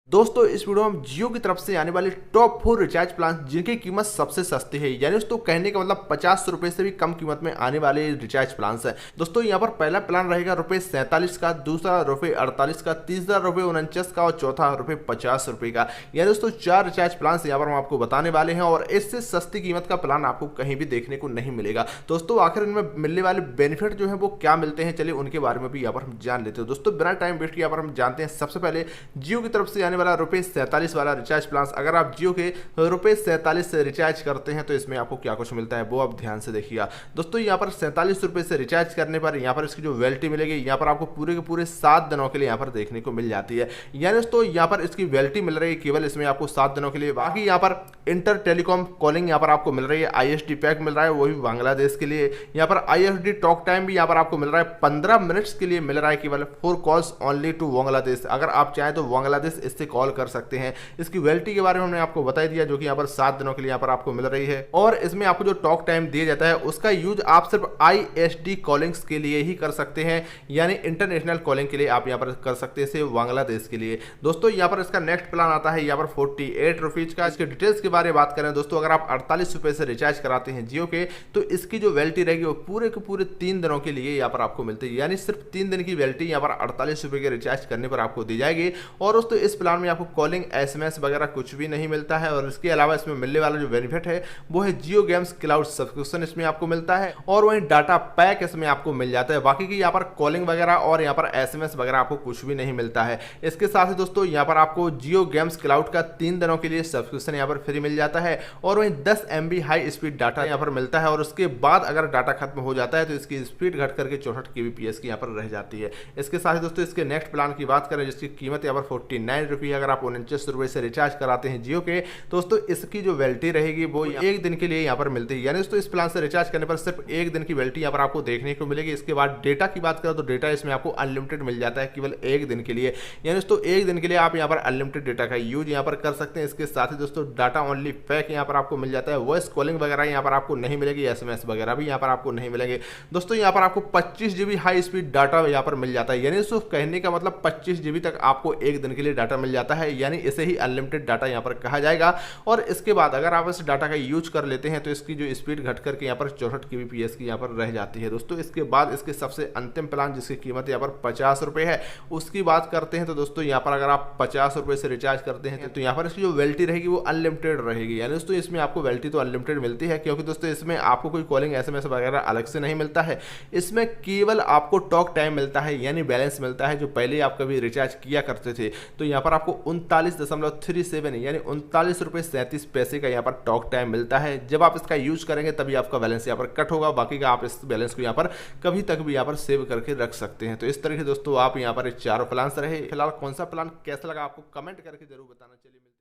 दोस्तों इस वीडियो में हम जियो की तरफ से आने वाले टॉप 4 रिचार्ज प्लान जिनकी कीमत सबसे सस्ती है, यानी दोस्तों कहने का मतलब 50 रुपए से भी कम कीमत में आने वाले रिचार्ज प्लान है। दोस्तों यहाँ पर पहला प्लान रहेगा ₹47 का, दूसरा ₹48 का, तीसरा ₹49 का और चौथा ₹50 का। यानी दोस्तों 4 रिचार्ज प्लान यहाँ पर हम आपको बताने वाले हैं और इससे सस्ती कीमत का प्लान आपको कहीं भी देखने को नहीं मिलेगा। दोस्तों आखिर इनमें मिलने वाले बेनिफिट जो है वो क्या मिलते हैं, चलिए उनके बारे में भी यहाँ पर हम जान लेते हैं। दोस्तों बिना टाइम वेस्ट किए यहाँ पर हम जानते हैं सबसे पहले जियो की तरफ से वाला ₹47 वाला रिचार्ज प्लान। अगर आप जियो के ₹47 से रिचार्ज करते हैं तो इसमें आपको क्या कुछ मिलता है वो आप ध्यान से देखिएगा। दोस्तों यहाँ पर ₹47 से रिचार्ज करने पर यहाँ पर इसकी जो वैलिडिटी मिलेगी यहाँ पर आपको पूरे के पूरे 7 दिनों के लिए यहाँ पर देखने को मिल जाती है। यानी दोस्तों यहाँ पर इसकी वैलिडिटी मिल रही है केवल इसमें आपको 7 दिनों के लिए। बाकी यहाँ पर इंटर टेलीकॉम कॉलिंग यहाँ पर आपको मिल रही है, ISD पैक मिल रहा है वो भी बांग्लादेश के लिए। यहाँ पर ISD टॉक टाइम भी यहाँ पर आपको मिल रहा है 15 मिनट्स के लिए मिल रहा है केवल, 4 कॉल्स ओनली टू बांग्लादेश। अगर आप चाहें तो बांग्लादेश इससे कॉल कर सकते हैं। इसकी वैलिडिटी के बारे में हमने आपको बता दिया जो कि यहाँ पर 7 दिनों के लिए यहाँ पर आपको मिल रही है। और इसमें आपको जो टॉक टाइम दिया जाता है उसका यूज आप सिर्फ ISD कॉलिंग्स के लिए ही कर सकते हैं, यानी इंटरनेशनल कॉलिंग के लिए आप यहाँ पर कर सकते हैं सिर्फ बांग्लादेश के लिए। दोस्तों यहाँ पर इसका नेक्स्ट प्लान आता है यहाँ पर ₹48 का। इसके डिटेल्स के बारे में बात करें दोस्तों, अगर आप ₹48 से रिचार्ज कराते हैं जियो के तो इसकी जो वैलिडिटी रहेगी वो पूरे के पूरे 3 दिनों के लिए यहाँ पर आपको मिलती है। यानी सिर्फ 3 दिन की वैलिडिटी यहाँ पर ₹48 के रिचार्ज करने पर आपको दी जाएगी। और दोस्तों इस प्लान में आपको कॉलिंग SMS वगैरह कुछ भी नहीं मिलता है। और इसके अलावा इसमें मिलने वाला जो बेनिफिट है वो है जियो गेम्स क्लाउड सब्सक्रिप्शन इसमें आपको मिलता है और वहीं डाटा पैक इसमें आपको मिल जाता है। बाकी की यहाँ पर कॉलिंग वगैरह और यहाँ पर SMS वगैरह आपको कुछ भी नहीं मिलता है। इसके साथ ही दोस्तों यहाँ पर आपको जियो गेम्स क्लाउड का 3 दिनों के लिए सब्सक्रिप्शन यहाँ पर फ्री मिल जाता है और वहीं 10 MB हाई स्पीड डाटा यहाँ पर मिलता है। और उसके बाद अगर डाटा खत्म हो जाता है तो इसकी स्पीड घट करके 64 kbps की यहाँ पर रह जाती है। इसके साथ ही दोस्तों इसके नेक्स्ट प्लान की बात करें जिसकी कीमत यहाँ पर ₹49, अगर आप ₹49 से रिचार्ज कराते हैं जियो के दोस्तों इसकी जो वैलिडिटी रहेगी वो 1 दिन के लिए यहाँ पर मिलती है। यानी दोस्तों इस प्लान से रिचार्ज करने पर सिर्फ 1 दिन की वैलिडिटी यहाँ पर आपको देखने को मिलेगी। इसके बाद डेटा की बात करें तो डेटा इसमें आपको अनलिमिटेड मिल जाता है केवल 1 दिन के लिए। यानी दोस्तों 1 दिन के लिए आप यहाँ पर अनलिमिटेड डेटा का यूज यहाँ पर कर सकते हैं। इसके साथ ही दोस्तों डाटा ओनली पैक यहाँ पर आपको मिल जाता है, वॉइस कॉलिंग वगैरह यहाँ पर आपको नहीं मिलेगी, SMS वगैरह भी यहाँ पर आपको नहीं मिलेंगे। दोस्तों यहाँ पर आपको 25 GB हाई स्पीड डाटा यहाँ पर मिल जाता है। यानी दोस्तों कहने का मतलब 25 GB तक आपको 1 दिन के लिए डाटा मिल जाता है, यानी इसे ही अनलिमिटेड डाटा यहाँ पर कहा जाएगा। और इसके बाद अगर आप इस डाटा का यूज कर लेते हैं तो इसकी जो स्पीड घट करके यहाँ पर 64 kbps की यहाँ पर रह जाती है। दोस्तों इसके बाद इसके सबसे अंतिम प्लान जिसकी कीमत यहाँ पर ₹50 है उसकी बात करते हैं। तो दोस्तों यहाँ पर अगर आप ₹50 से रिचार्ज करते हैं तो यहाँ पर इसकी जो वैलिडिटी रहेगी वो अनलिमिटेड रहेगी। यानी दोस्तों इसमें आपको वैलिडिटी तो अनलिमिटेड मिलती है क्योंकि दोस्तों इसमें आपको कोई कॉलिंग SMS वगैरह अलग से नहीं मिलता है। इसमें केवल आपको टॉक टाइम मिलता है, यानी बैलेंस मिलता है जो पहले आप कभी रिचार्ज किया करते थे तो यहाँ पर आपको 39.37 यानी ₹39.37 का यहाँ पर टॉक टाइम मिलता है। जब आप इसका यूज करेंगे तभी आपका बैलेंस यहाँ पर कट होगा, बाकी का आप इस बैलेंस को यहाँ पर कभी तक भी यहाँ पर सेव करके रख सकते हैं। तो इस तरह से दोस्तों आप यहाँ पर 4 प्लान रहे। फिलहाल कौन सा प्लान कैसा लगा आपको कमेंट करके जरूर बताना। चलिए